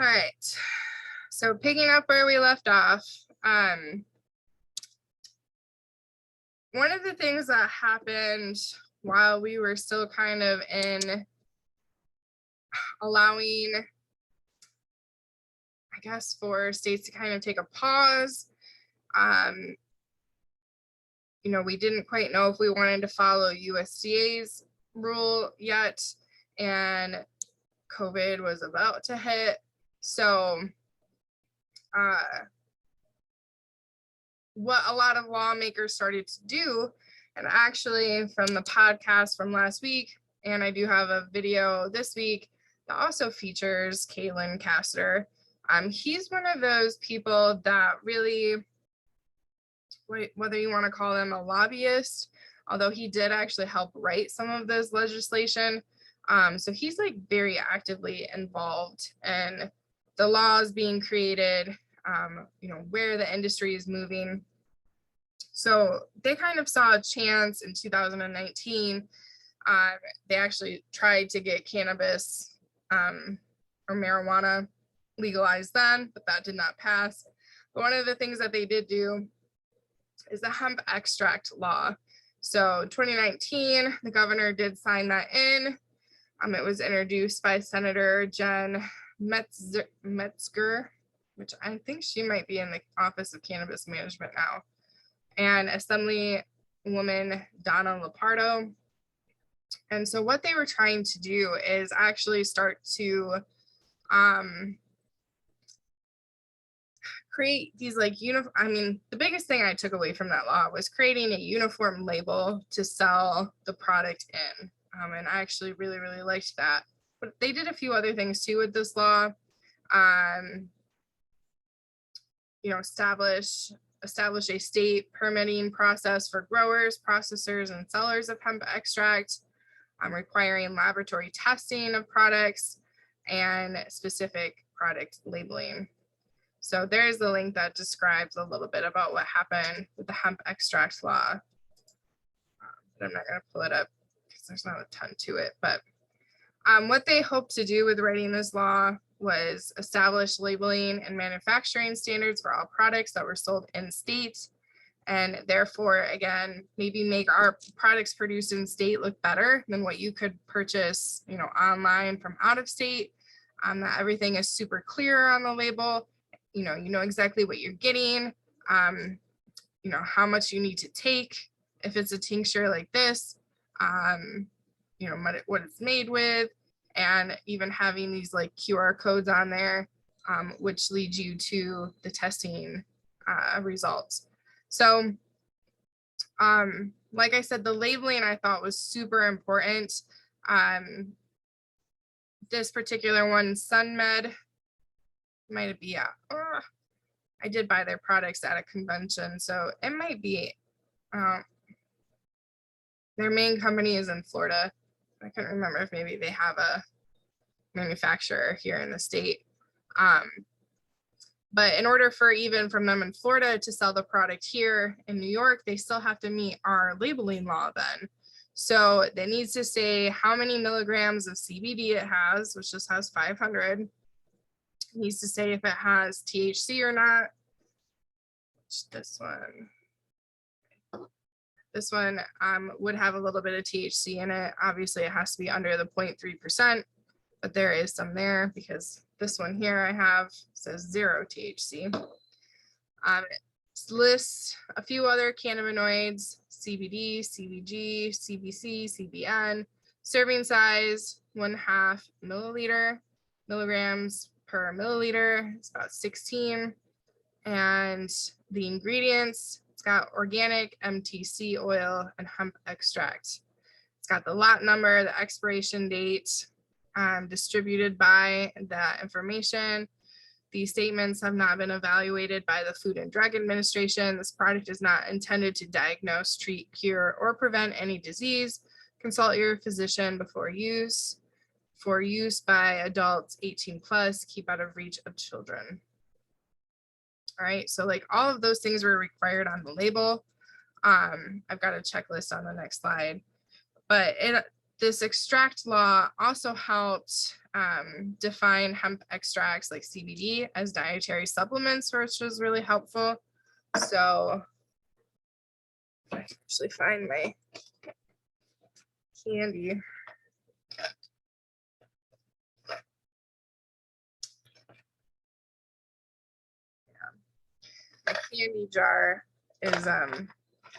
All right. So picking up where we left off, one of the things that happened while we were still kind of in allowing, I guess, for states to kind of take a pause, we didn't quite know if we wanted to follow USDA's rule yet, and COVID was about to hit. So what a lot of lawmakers started to do, and actually from the podcast from last week, and I do have a video this week that also features Kalen Castor. He's one of those people that really, whether you want to call him a lobbyist, although he did actually help write some of this legislation. So he's like very actively involved in the laws being created, where the industry is moving. So they kind of saw a chance in 2019. They actually tried to get cannabis or marijuana legalized then, but that did not pass. But one of the things that they did do is the hemp extract law. So 2019, the governor did sign that in. It was introduced by Senator Jen Metzger, which I think she might be in the Office of Cannabis Management now, and Assemblywoman Donna Lopardo. And so what they were trying to do is actually start to create these the biggest thing I took away from that law was creating a uniform label to sell the product in. And I actually really, really liked that. But they did a few other things too with this law. Establish a state permitting process for growers, processors, and sellers of hemp extract, requiring laboratory testing of products and specific product labeling. So there's the link that describes a little bit about what happened with the hemp extract law. But I'm not going to pull it up because there's not a ton to it. But what they hope to do with writing this law was establish labeling and manufacturing standards for all products that were sold in state, and therefore, again, maybe make our products produced in state look better than what you could purchase, online from out of state. That everything is super clear on the label. You know exactly what you're getting. How much you need to take if it's a tincture like this. What it's made with, and even having these like QR codes on there, which lead you to the testing results. So, like I said, the labeling I thought was super important. This particular one, SunMed, might be I did buy their products at a convention, so it might be their main company is in Florida. I can't remember if maybe they have a manufacturer here in the state. But in order for even from them in Florida to sell the product here in New York, they still have to meet our labeling law then. So it needs to say how many milligrams of CBD it has, which just has 500. It needs to say if it has THC or not. This one would have a little bit of THC in it. Obviously, it has to be under the 0.3%, but there is some there because this one here I have says 0 THC. It lists a few other cannabinoids: CBD, CBG, CBC, CBN. Serving size 1/2 milligrams per milliliter. It's about 16. And the ingredients, it's got organic MTC oil and hemp extract. It's got the lot number, the expiration date, distributed by that information. These statements have not been evaluated by the Food and Drug Administration. This product is not intended to diagnose, treat, cure, or prevent any disease. Consult your physician before use. For use by adults 18 plus, keep out of reach of children. All right, so like all of those things were required on the label. I've got a checklist on the next slide, but this extract law also helped define hemp extracts like CBD as dietary supplements, which was really helpful. So I can actually find my candy. My candy jar is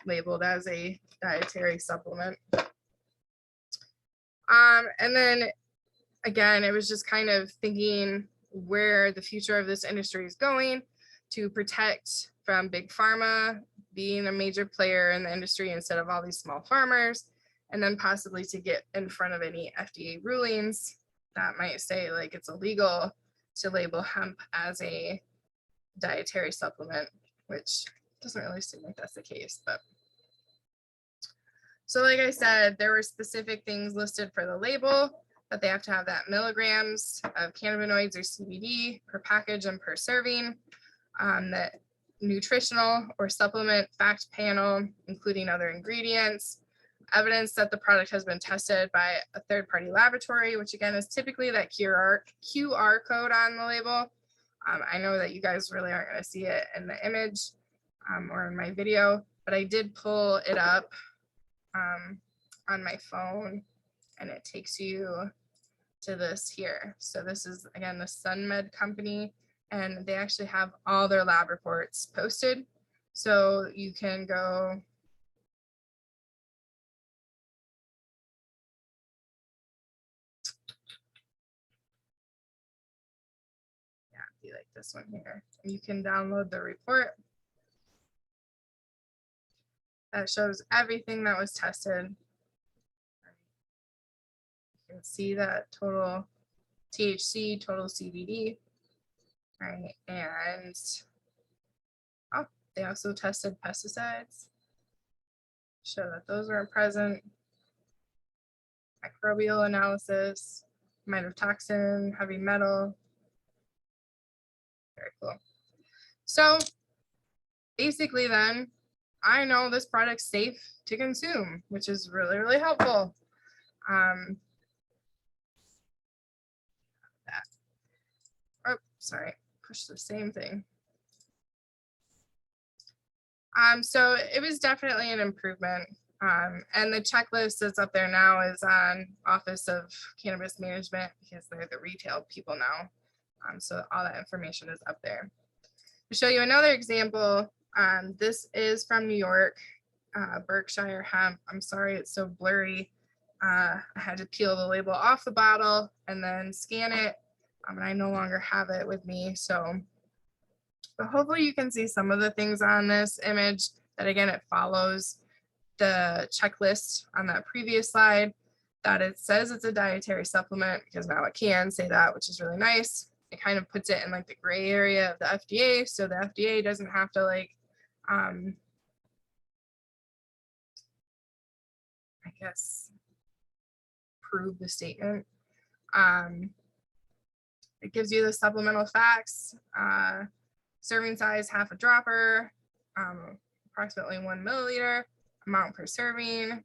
labeled as a dietary supplement. And then again, it was just kind of thinking where the future of this industry is going to protect from big pharma being a major player in the industry instead of all these small farmers, and then possibly to get in front of any FDA rulings that might say like it's illegal to label hemp as a dietary supplement, which doesn't really seem like that's the case. But so like I said, there were specific things listed for the label, that they have to have that milligrams of cannabinoids or CBD per package and per serving, the nutritional or supplement fact panel, including other ingredients, evidence that the product has been tested by a third-party laboratory, which again is typically that QR code on the label. I know that you guys really aren't going to see it in the image or in my video, but I did pull it up on my phone, and it takes you to this here. So this is again the SunMed company, and they actually have all their lab reports posted. So you can go be like this one here. You can download the report that shows everything that was tested. You can see that total THC, total CBD, right? And oh, they also tested pesticides, show that those weren't present. Microbial analysis, mycotoxin, heavy metal. Very cool. So basically then, I know this product's safe to consume, which is really, really helpful. Oh, sorry, push the same thing. So it was definitely an improvement. And the checklist that's up there now is on Office of Cannabis Management because they're the retail people now. So all that information is up there. To show you another example, this is from New York, Berkshire Hemp. I'm sorry, it's so blurry. I had to peel the label off the bottle and then scan it. And I no longer have it with me. So, but hopefully you can see some of the things on this image that again, it follows the checklist on that previous slide, that it says it's a dietary supplement because now it can say that, which is really nice. It kind of puts it in like the gray area of the FDA. So the FDA doesn't have to like, I guess, prove the statement. It gives you the supplemental facts, serving size, half a dropper, approximately 1 milliliter, amount per serving,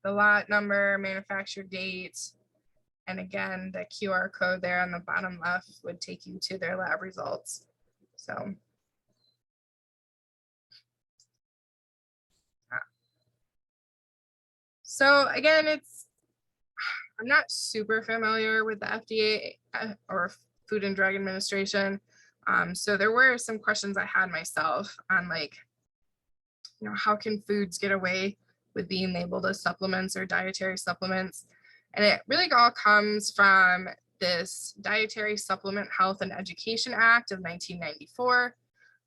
the lot number, manufacture date, and again, the QR code there on the bottom left would take you to their lab results. So again, I'm not super familiar with the FDA or Food and Drug Administration. So there were some questions I had myself on like, how can foods get away with being labeled as supplements or dietary supplements? And it really all comes from this Dietary Supplement Health and Education Act of 1994,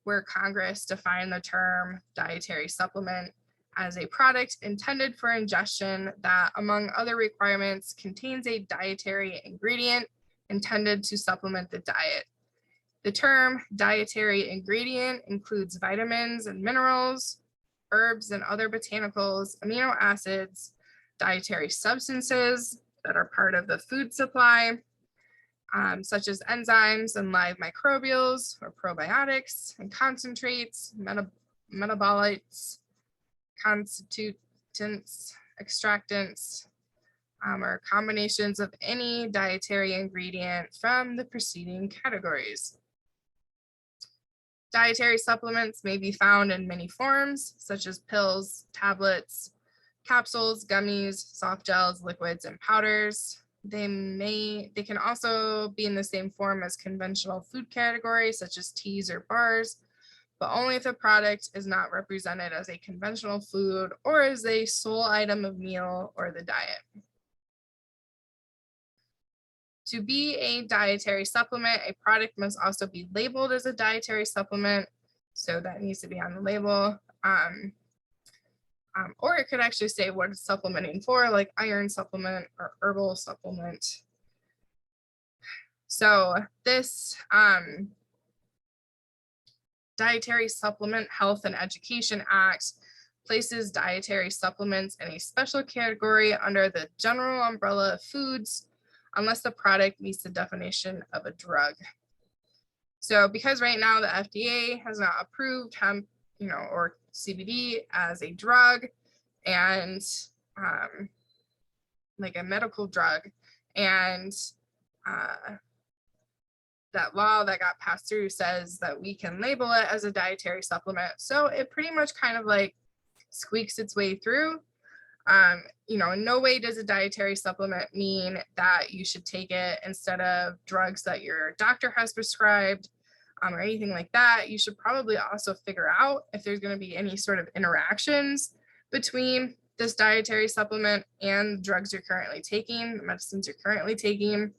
where Congress defined the term dietary supplement as a product intended for ingestion that, among other requirements, contains a dietary ingredient intended to supplement the diet. The term dietary ingredient includes vitamins and minerals, herbs and other botanicals, amino acids, dietary substances that are part of the food supply, such as enzymes and live microbials or probiotics and concentrates, metabolites, constitute extractants, or combinations of any dietary ingredient from the preceding categories. Dietary supplements may be found in many forms, such as pills, tablets, capsules, gummies, soft gels, liquids, and powders. They can also be in the same form as conventional food categories, such as teas or bars, but only if the product is not represented as a conventional food or as a sole item of meal or the diet. To be a dietary supplement, a product must also be labeled as a dietary supplement. So that needs to be on the label. Or it could actually say what it's supplementing for, like iron supplement or herbal supplement. So this Dietary Supplement Health and Education Act places dietary supplements in a special category under the general umbrella of foods, unless the product meets the definition of a drug. So because right now the FDA has not approved hemp, or CBD as a drug and like a medical drug, and that law that got passed through says that we can label it as a dietary supplement. So it pretty much kind of like squeaks its way through. In no way does a dietary supplement mean that you should take it instead of drugs that your doctor has prescribed, or anything like that. You should probably also figure out if there's going to be any sort of interactions between this dietary supplement and the drugs you're currently taking, the medicines you're currently taking.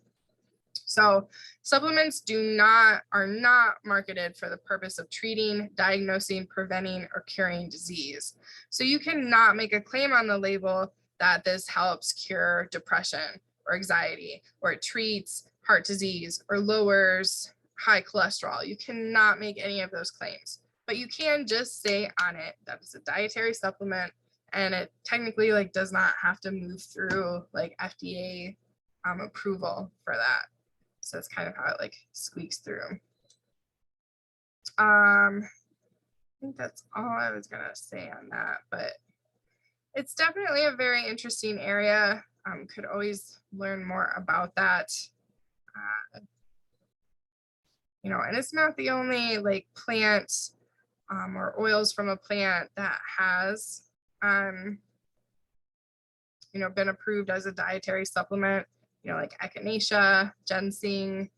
So supplements are not marketed for the purpose of treating, diagnosing, preventing, or curing disease. So you cannot make a claim on the label that this helps cure depression or anxiety, or it treats heart disease or lowers high cholesterol. You cannot make any of those claims, but you can just say on it that it's a dietary supplement, and it technically does not have to move through FDA approval for that. So that's kind of how it squeaks through. I think that's all I was gonna say on that, but it's definitely a very interesting area. Could always learn more about that. And it's not the only plant or oils from a plant that has been approved as a dietary supplement. Like echinacea, ginseng,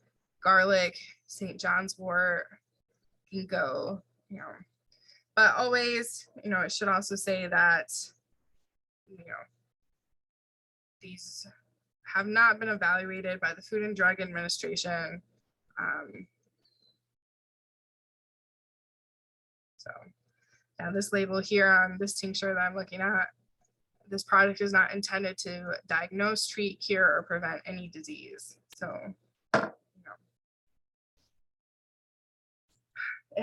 garlic, St. John's wort, ginkgo, but always, it should also say that, these have not been evaluated by the Food and Drug Administration. So now this label here on this tincture that I'm looking at, this product is not intended to diagnose, treat, cure, or prevent any disease. So, it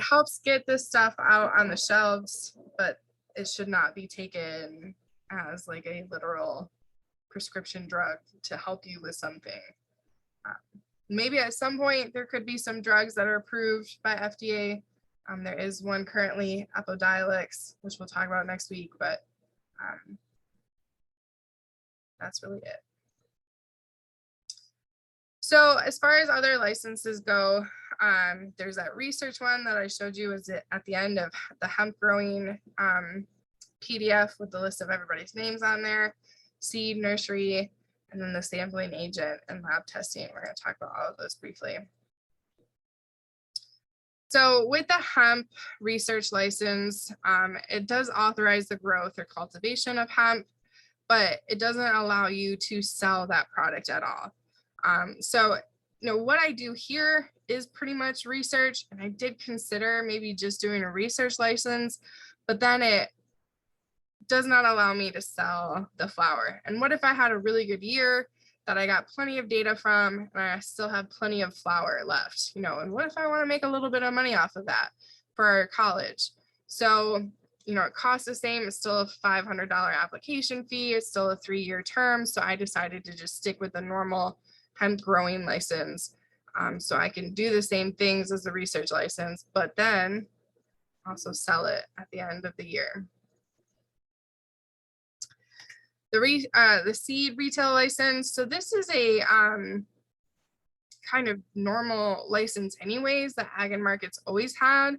helps get this stuff out on the shelves, but it should not be taken as a literal prescription drug to help you with something. Maybe at some point there could be some drugs that are approved by FDA. There is one currently, Epidiolex, which we'll talk about next week, but that's really it. So as far as other licenses go, there's that research one that I showed you is at the end of the hemp growing PDF with the list of everybody's names on there, seed, nursery, and then the sampling agent and lab testing. We're going to talk about all of those briefly. So with the hemp research license, it does authorize the growth or cultivation of hemp, but it doesn't allow you to sell that product at all. So what I do here is pretty much research, and I did consider maybe just doing a research license, but then it does not allow me to sell the flower. And what if I had a really good year that I got plenty of data from, and I still have plenty of flower left, and what if I want to make a little bit of money off of that for college? So, it costs the same. It's still a $500 application fee. It's still a 3-year term. So I decided to just stick with the normal hemp growing license. So I can do the same things as the research license, but then also sell it at the end of the year. The seed retail license. So this is a kind of normal license anyways that Ag and Markets always had.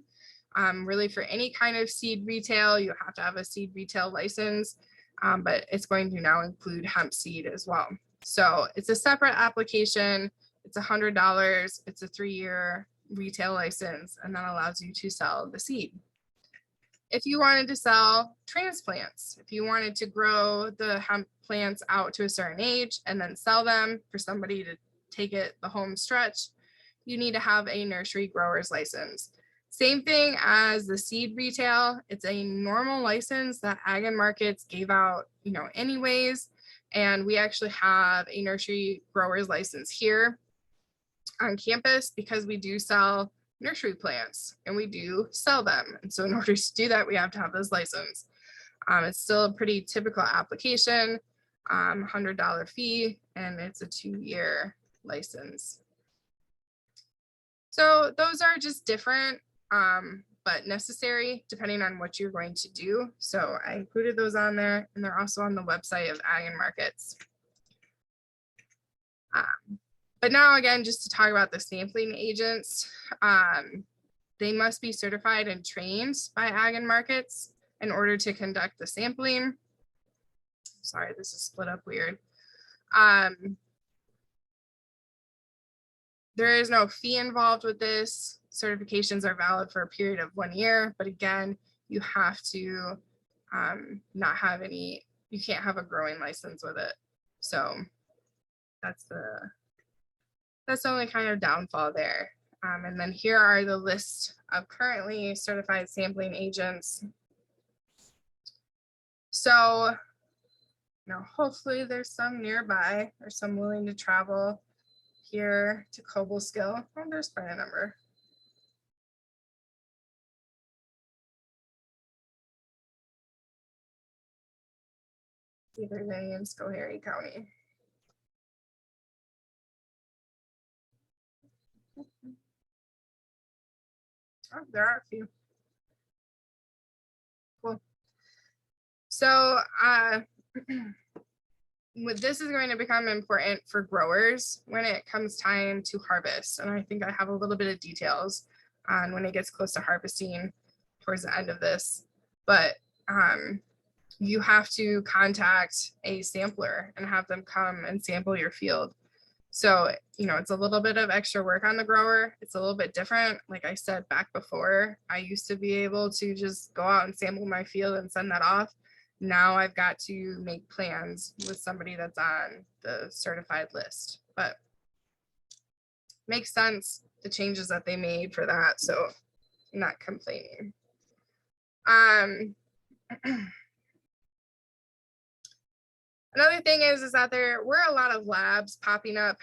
Really for any kind of seed retail, you have to have a seed retail license, but it's going to now include hemp seed as well. So it's a separate application. It's $100. It's a 3-year retail license, and that allows you to sell the seed. If you wanted to sell transplants, if you wanted to grow the hemp plants out to a certain age and then sell them for somebody to take it the home stretch, you need to have a nursery grower's license. Same thing as the seed retail. It's a normal license that Ag and Markets gave out, anyways. And we actually have a nursery grower's license here on campus because we do sell nursery plants and we do sell them. And so in order to do that, we have to have this license. It's still a pretty typical application, $100 fee, and it's a 2-year license. So those are just different, but necessary depending on what you're going to do. So I included those on there, and they're also on the website of Ag and Markets. But now again, just to talk about the sampling agents, they must be certified and trained by Ag and Markets in order to conduct the sampling. Sorry, this is split up weird. There is no fee involved with this. Certifications are valid for a period of 1 year, but again, you have to not have any, you can't have a growing license with it. So that's the only kind of downfall there. And then here are the list of currently certified sampling agents. So, hopefully there's some nearby or some willing to travel here to Cobleskill. Oh, there's quite a number. Either in Schoharie County. Oh, there are a few. Cool. So this is going to become important for growers when it comes time to harvest. And I think I have a little bit of details on when it gets close to harvesting towards the end of this. But you have to contact a sampler and have them come and sample your field. So, it's a little bit of extra work on the grower. It's a little bit different. Like I said back before, I used to be able to just go out and sample my field and send that off. Now I've got to make plans with somebody that's on the certified list, but makes sense, the changes that they made for that. So I'm not complaining. Another thing is that there were a lot of labs popping up,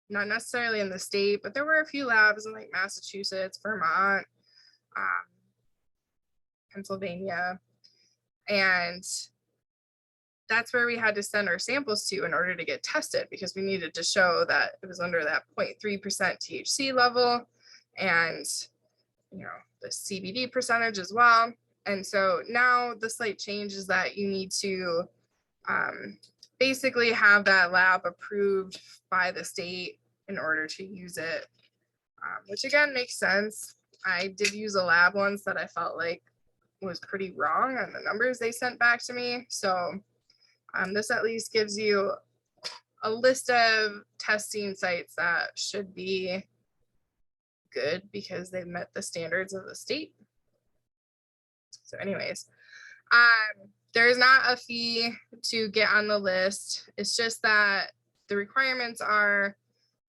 not necessarily in the state, but there were a few labs in like Massachusetts, Vermont, Pennsylvania, and that's where we had to send our samples to in order to get tested, because we needed to show that it was under that 0.3% THC level and the CBD percentage as well. And so now the slight change is that you need to basically have that lab approved by the state in order to use it, which again makes sense. I did use a lab once that I felt like was pretty wrong on the numbers they sent back to me. So this at least gives you a list of testing sites that should be good because they've met the standards of the state. So anyways, there is not a fee to get on the list. It's just that the requirements are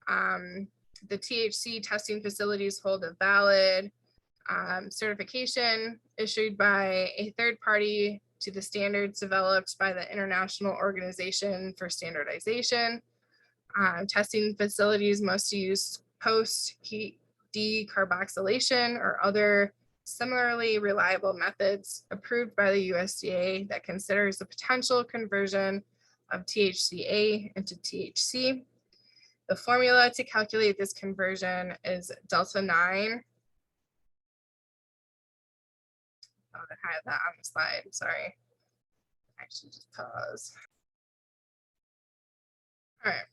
the THC testing facilities hold a valid certification issued by a third party to the standards developed by the International Organization for Standardization. Testing facilities must use post-heat decarboxylation or other similarly reliable methods approved by the USDA that considers the potential conversion of THCA into THC. The formula to calculate this conversion is delta 9. Oh, I had that on the slide, sorry. Actually, just pause. All right.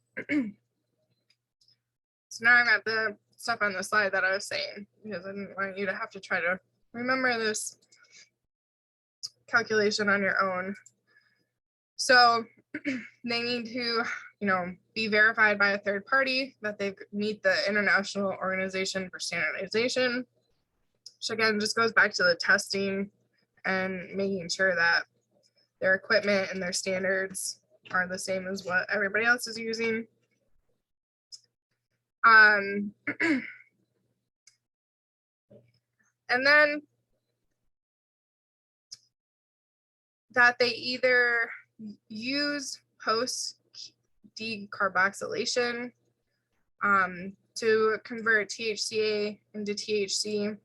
So now I got the stuff on the slide that I was saying, because I didn't want you to have to try to remember this calculation on your own. So they need to, be verified by a third party that they meet the International Organization for Standardization, which again just goes back to the testing and making sure that their equipment and their standards are the same as what everybody else is using. And then that they either use post decarboxylation to convert THCA into THC,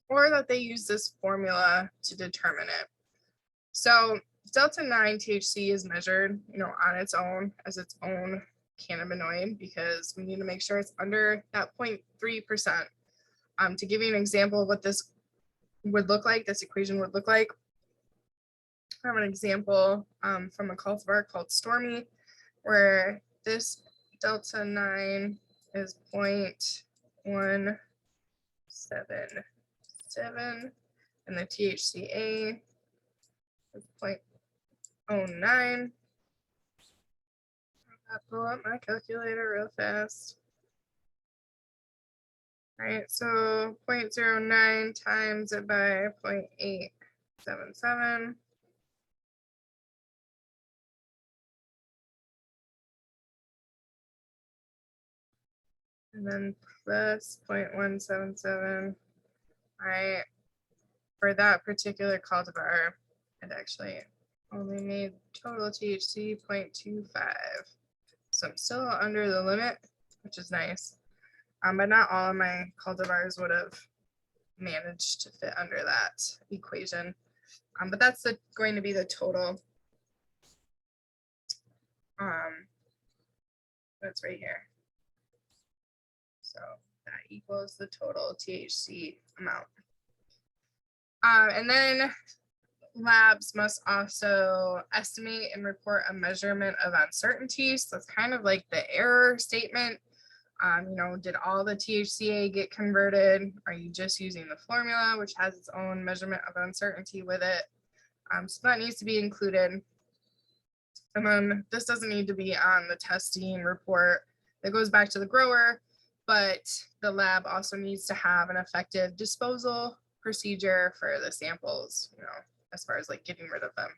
or that they use this formula to determine it. So delta 9 THC is measured, on its own as its own cannabinoid, because we need to make sure it's under that 0.3%. To give you an example of what this would look like, this equation would look like, I have an example from a cultivar called Stormy, where this delta 9 is 0.177 and the THCA is 0.09. I'll pull up my calculator real fast. All right, so 0.09 times it by 0.877. And then plus 0.177. All right, for that particular cultivar, it actually only made total THC 0.25. So I'm still under the limit, which is nice. But not all of my cultivars would have managed to fit under that equation. But that's going to be the total. That's right here. So that equals the total THC amount. And then labs must also estimate and report a measurement of uncertainty. So it's kind of like the error statement. Did all the THCA get converted? Are you just using the formula, which has its own measurement of uncertainty with it? So that needs to be included. And then this doesn't need to be on the testing report. That goes back to the grower, but the lab also needs to have an effective disposal procedure for the samples, as far as like getting rid of them,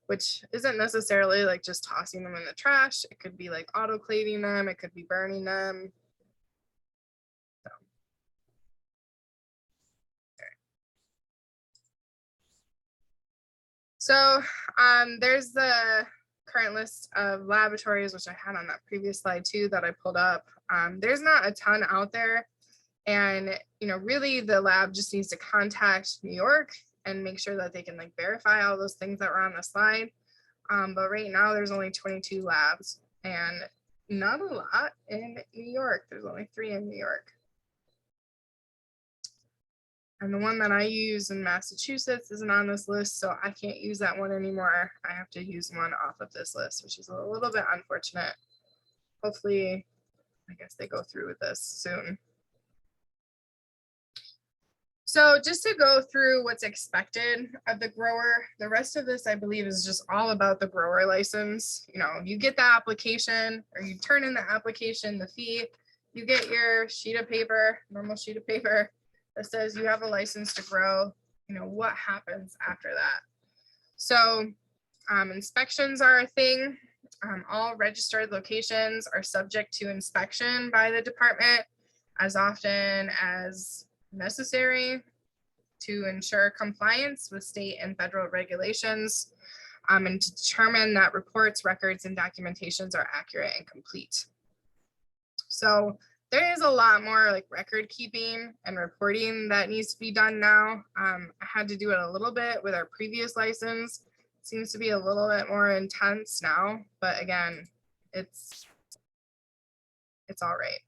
which isn't necessarily like just tossing them in the trash. It could be like autoclaving them. It could be burning them. So there's the current list of laboratories, which I had on that previous slide too, that I pulled up. There's not a ton out there. And, really the lab just needs to contact New York and make sure that they can like verify all those things that were on the slide. But right now there's only 22 labs and not a lot in New York. There's only 3 in New York. And the one that I use in Massachusetts isn't on this list, so I can't use that one anymore. I have to use one off of this list, which is a little bit unfortunate. Hopefully, I guess they go through with this soon. So just to go through what's expected of the grower, the rest of this, I believe, is just all about the grower license. You get the application or you turn in the application, the fee, you get your sheet of paper, normal sheet of paper that says you have a license to grow. What happens after that? So inspections are a thing. All registered locations are subject to inspection by the department as often as necessary to ensure compliance with state and federal regulations, and to determine that reports, records, and documentations are accurate and complete. So there is a lot more like record keeping and reporting that needs to be done now. I had to do it a little bit with our previous license. It seems to be a little bit more intense now, but again, it's all right.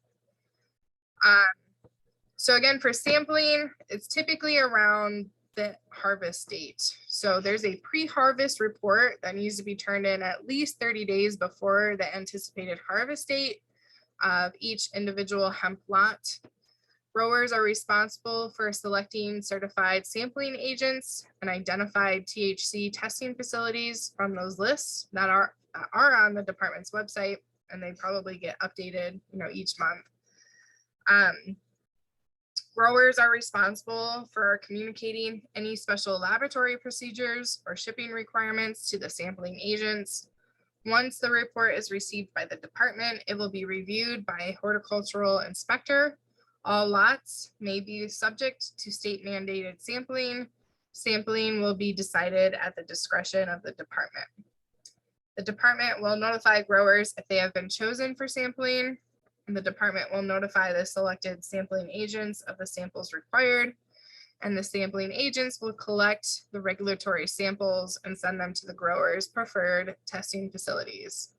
So again, for sampling, it's typically around the harvest date. So there's a pre-harvest report that needs to be turned in at least 30 days before the anticipated harvest date of each individual hemp lot. Growers are responsible for selecting certified sampling agents and identified THC testing facilities from those lists that are on the department's website, and they probably get updated, each month. Growers are responsible for communicating any special laboratory procedures or shipping requirements to the sampling agents. Once the report is received by the department, it will be reviewed by a horticultural inspector. All lots may be subject to state mandated sampling. Sampling will be decided at the discretion of the department. The department will notify growers if they have been chosen for sampling, and the department will notify the selected sampling agents of the samples required, and the sampling agents will collect the regulatory samples and send them to the growers' preferred testing facilities.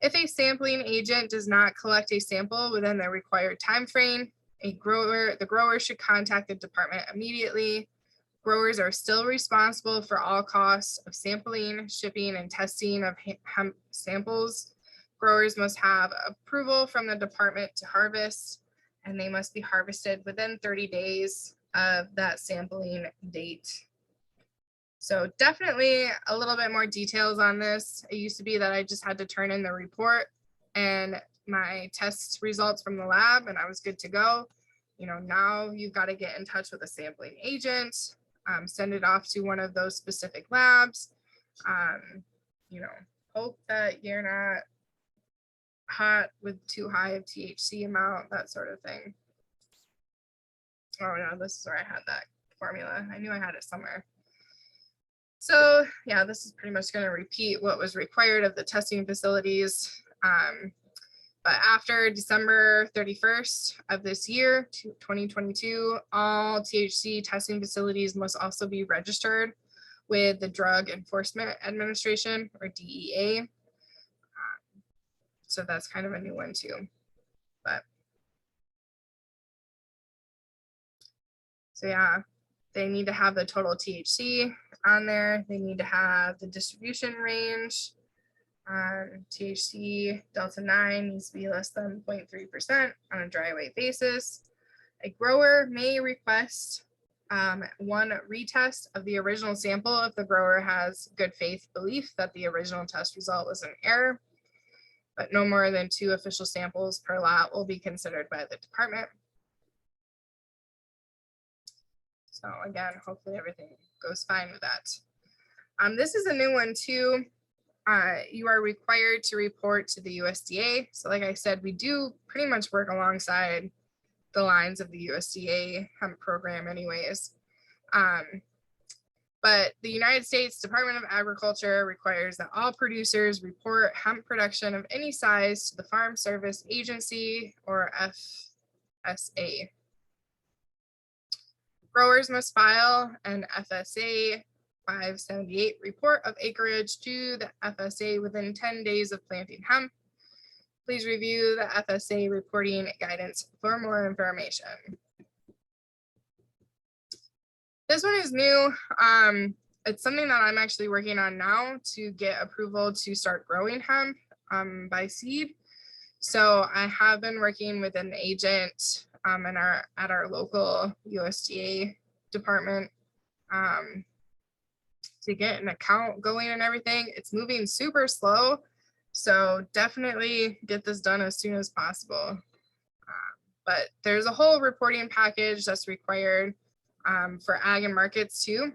If a sampling agent does not collect a sample within the required time frame, the grower should contact the department immediately. Growers are still responsible for all costs of sampling, shipping, and testing of hemp samples. Growers must have approval from the department to harvest, and they must be harvested within 30 days of that sampling date. So definitely a little bit more details on this. It used to be that I just had to turn in the report and my test results from the lab and I was good to go. Now you've got to get in touch with a sampling agent, send it off to one of those specific labs, hope that you're not hot with too high of THC amount, that sort of thing. Oh no, this is where I had that formula. I knew I had it somewhere. So yeah, this is pretty much going to repeat what was required of the testing facilities. But after December 31st of this year, 2022, all THC testing facilities must also be registered with the Drug Enforcement Administration, or DEA. So that's kind of a new one too. But so yeah, they need to have the total THC on there. They need to have the distribution range. THC delta 9 needs to be less than 0.3% on a dry weight basis. A grower may request one retest of the original sample if the grower has good faith belief that the original test result was an error, but no more than 2 official samples per lot will be considered by the department. So again, hopefully everything goes fine with that. This is a new one too. You are required to report to the USDA. So like I said, we do pretty much work alongside the lines of the USDA hemp program anyways. But the United States Department of Agriculture requires that all producers report hemp production of any size to the Farm Service Agency, or FSA. Growers must file an FSA 578 report of acreage to the FSA within 10 days of planting hemp. Please review the FSA reporting guidance for more information. This one is new. It's something that I'm actually working on now to get approval to start growing hemp by seed. So I have been working with an agent at our local USDA department to get an account going and everything. It's moving super slow, so definitely get this done as soon as possible. But there's a whole reporting package that's required for ag and markets too.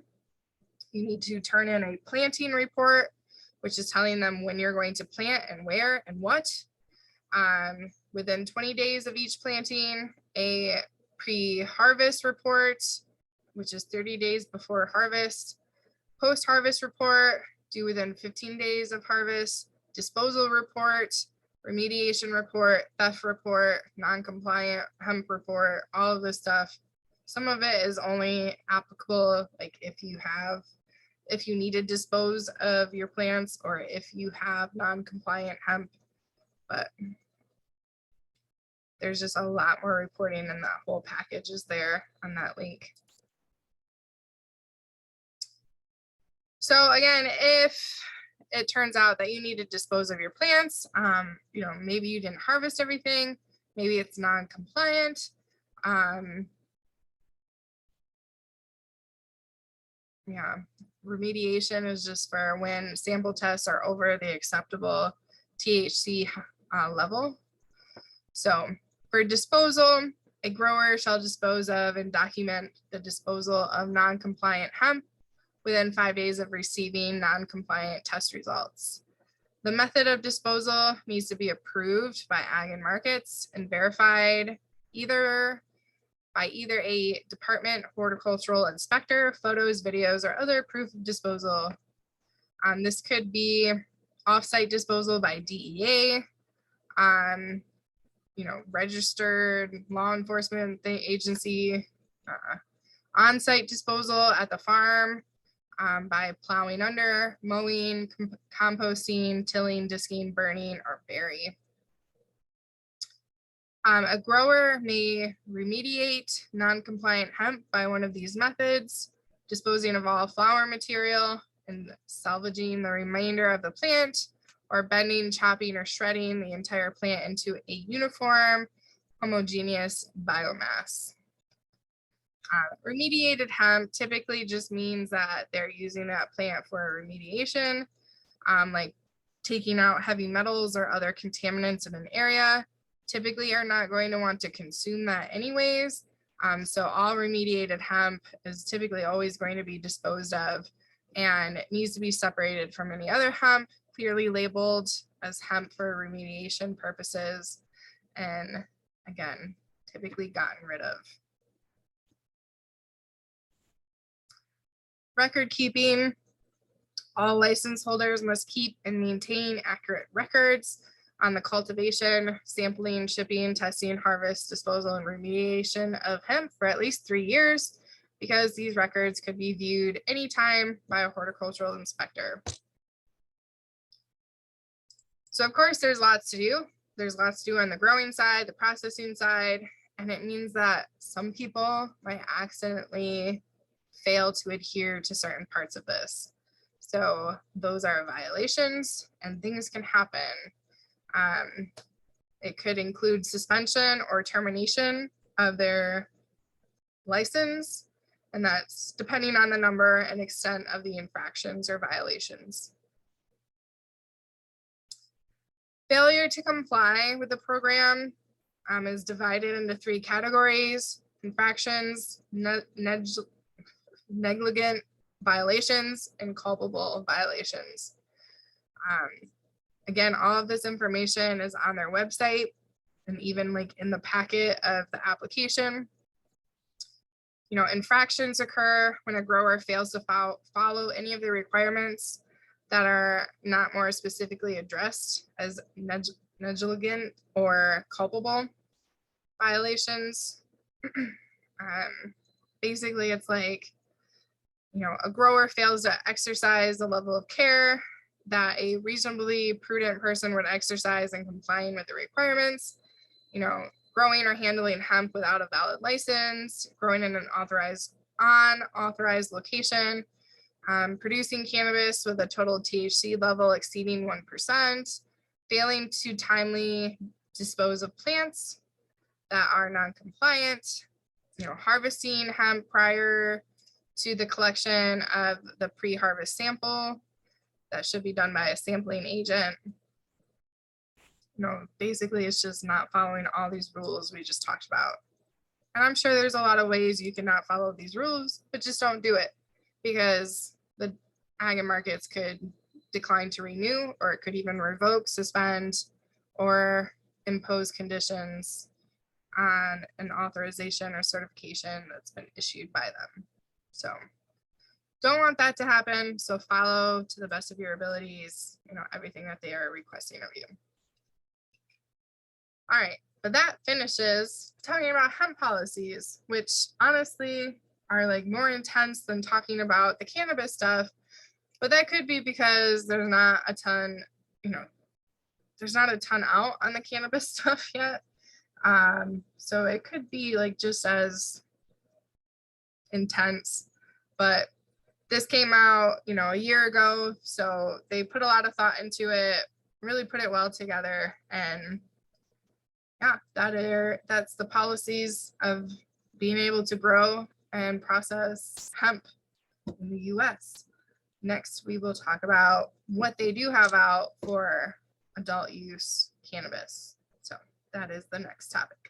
You need to turn in a planting report, which is telling them when you're going to plant and where and what. Within 20 days of each planting, a pre-harvest report, which is 30 days before harvest, post-harvest report due within 15 days of harvest, disposal report, remediation report, theft report, non-compliant hemp report, all of this stuff. Some of it is only applicable like if you need to dispose of your plants or if you have non-compliant hemp, but there's just a lot more reporting, and that whole package is there on that link. So again, if it turns out that you need to dispose of your plants, maybe you didn't harvest everything, maybe it's non-compliant. Remediation is just for when sample tests are over the acceptable THC level. So for disposal, a grower shall dispose of and document the disposal of non-compliant hemp within 5 days of receiving non-compliant test results. The method of disposal needs to be approved by Ag and Markets and verified by either a department horticultural inspector, photos, videos, or other proof of disposal. This could be off-site disposal by DEA, registered law enforcement agency, on-site disposal at the farm, by plowing under, mowing, composting, tilling, disking, burning, or bury. A grower may remediate non-compliant hemp by one of these methods: disposing of all flower material and salvaging the remainder of the plant, or bending, chopping, or shredding the entire plant into a uniform, homogeneous biomass. Remediated hemp typically just means that they're using that plant for remediation, like taking out heavy metals or other contaminants in an area. Typically are not going to want to consume that anyways. So all remediated hemp is typically always going to be disposed of, and it needs to be separated from any other hemp, clearly labeled as hemp for remediation purposes, and again, typically gotten rid of. Record keeping. All license holders must keep and maintain accurate records on the cultivation, sampling, shipping, testing, harvest, disposal, and remediation of hemp for at least 3 years, because these records could be viewed anytime by a horticultural inspector. So of course, there's lots to do. There's lots to do on the growing side, the processing side, and it means that some people might accidentally fail to adhere to certain parts of this. So those are violations and things can happen. It could include suspension or termination of their license, and that's depending on the number and extent of the infractions or violations. Failure to comply with the program is divided into 3 categories: infractions, negligent violations, and culpable violations. Again, all of this information is on their website and even like in the packet of the application. Infractions occur when a grower fails to follow any of the requirements that are not more specifically addressed as negligent or culpable violations. Basically, it's like, a grower fails to exercise the level of care that a reasonably prudent person would exercise in complying with the requirements. Growing or handling hemp without a valid license, growing in an unauthorized location, producing cannabis with a total THC level exceeding 1%, failing to timely dispose of plants that are non-compliant, harvesting hemp prior to the collection of the pre-harvest sample. That should be done by a sampling agent. Basically it's just not following all these rules we just talked about. And I'm sure there's a lot of ways you can not follow these rules, but just don't do it, because the Ag and Markets could decline to renew, or it could even revoke, suspend, or impose conditions on an authorization or certification that's been issued by them. So don't want that to happen. So follow to the best of your abilities, everything that they are requesting of you. All right, but that finishes talking about hemp policies, which honestly are like more intense than talking about the cannabis stuff. But that could be because there's not a ton, there's not a ton out on the cannabis stuff yet. So it could be like just as intense, but this came out, a year ago. So they put a lot of thought into it, really put it well together. And yeah, that's the policies of being able to grow and process hemp in the US. Next, we will talk about what they do have out for adult use cannabis. So that is the next topic.